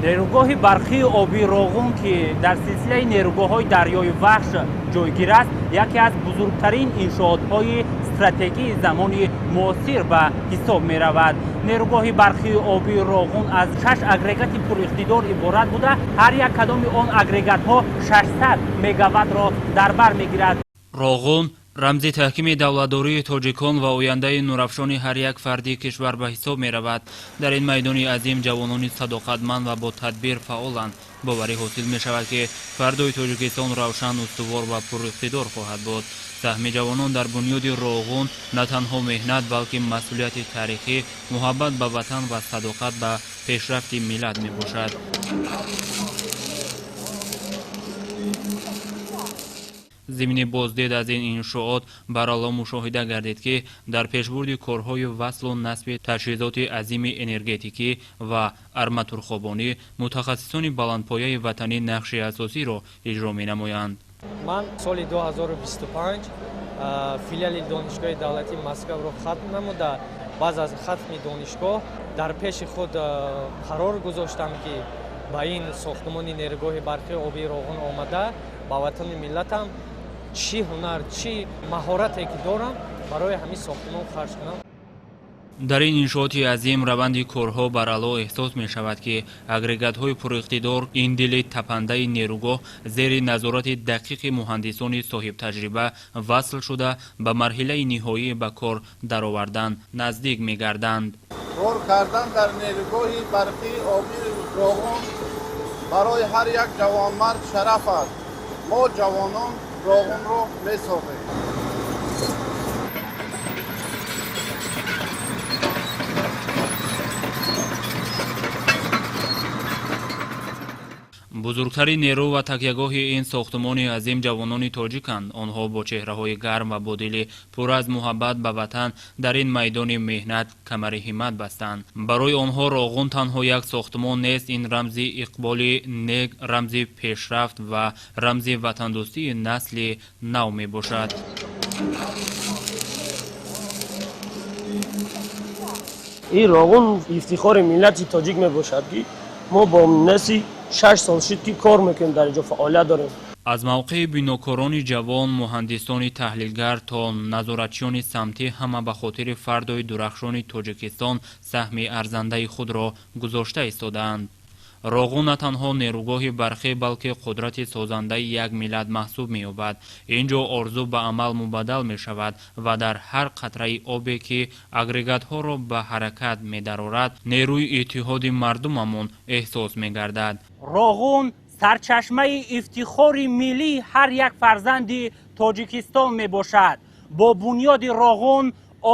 نیروگاه برقی آبی راغون که در سلسله نیروگاه‌های دریای وحش جایگیر است، یکی از بزرگترین انشاءات‌های استراتژی زمان معاصر به حساب می‌رود. نیروگاه برقی آبی راغون از 6 اگریگات پراقتدار عبارت بوده. هر یک کدام آن اگریگات‌ها 600 مگاوات را در بر می‌گیرد. راغون рамзи таҳкими давлатдории тоҷикон ва ояндаи нурафшони ҳар як фарди кишвар ба ҳисоб меравад. дар ин майдони азим ҷавонони садоқатманд ва бо тадбир фаъоланд. боварӣ ҳосил мешавад ки фардои тоҷикистон равшан, устувор ва пуриқтидор хоҳад буд. саҳми ҷавонон дар бунёди роғун на танҳо меҳнат, балки масъулияти таърихӣ, муҳаббат ба ватан ва садоқат ба пешрафти миллат мебошад. зимини боздид аз ин иншоот барало мушоҳида гардид ки дар пешбурди корҳои васлу насби таҷҳизоти азими энергетикӣ ва арматурхобонӣ мутахассисони баландпояи ватанӣ нақши асосиро иҷро менамоянд. ман соли 2025 филиали донишгоҳи давлатии Москваро хатм намуда, баъд аз хатми донишгоҳ дар пеши худ қарор гузоштам ки ба ин сохтмони нерӯгоҳи барқи оби роғун омада ба ватани миллатам чӣ ҳунар, чӣ маҳорате ки дорам барои ҳамин сохтмон харҷ кунам. дар ин иншооти азим раванди корҳо барало эҳсос мешавад ки агрегатҳои пуриқтидор, ин дили тапандаи нерӯгоҳ зери назорати дақиқи муҳандисони соҳибтаҷриба васл шуда ба марҳилаи ниҳоӣ ба кор даровардан наздик мегарданд. кор кардан дар нерӯгоҳи барқии оби роғун барои ҳар як ҷавонмард шараф аст. мо ҷавонон роғунро месохем. бузургтарин нерӯ ва такягоҳи ин сохтмони азим ҷавонони тоҷиканд. онҳо бо чеҳраҳои гарм ва бо дили пур аз муҳаббат ба ватан дар ин майдони меҳнат камари ҳиммат бастанд. барои онҳо роғун танҳо як сохтмон нест, ин рамзи иқболи нек, рамзи пешрафт ва рамзи ватандӯстии насли нав мебошад. ин роғун ифтихори миллати тоҷик мебошад ки мо бо неси 6 сол шуд ки кор мекунем, дар инҷо фаъолият дорем. аз мавқеи бинокорони ҷавон, муҳандисони таҳлилгар то назоратчиёни самтӣ, ҳама ба хотири фардои дурахшони тоҷикистон саҳми арзандаи худро гузошта истодаанд. роғун на танҳо нерӯгоҳи барқӣ, балки қудрати созандаи як миллат маҳсуб меёбад. ин ҷо орзу ба амал мубаддал мешавад ва дар ҳар қатраи обе ки агрегатҳоро ба ҳаракат медарорад, нерӯи иттиҳоди мардумамон эҳсос мегардад. роғун сарчашмаи ифтихори миллии ҳар як фарзанди тоҷикистон мебошад. бо бунёди роғун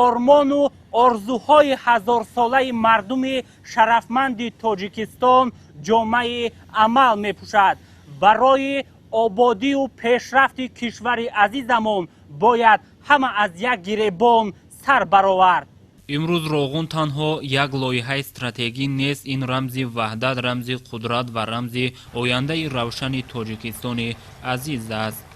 ормону орзуҳои ҳазорсолаи мардуми шарафманди тоҷикистон ҷомаи амал мепӯшад. барои ободию пешрафти кишвари азизамон бояд ҳама аз як гиребон сар баровард. имрӯз роғун танҳо як лоиҳаи стратегӣ нест, ин рамзи ваҳдат, рамзи қудрат ва рамзи ояндаи равшани тоҷикистони азиз аст.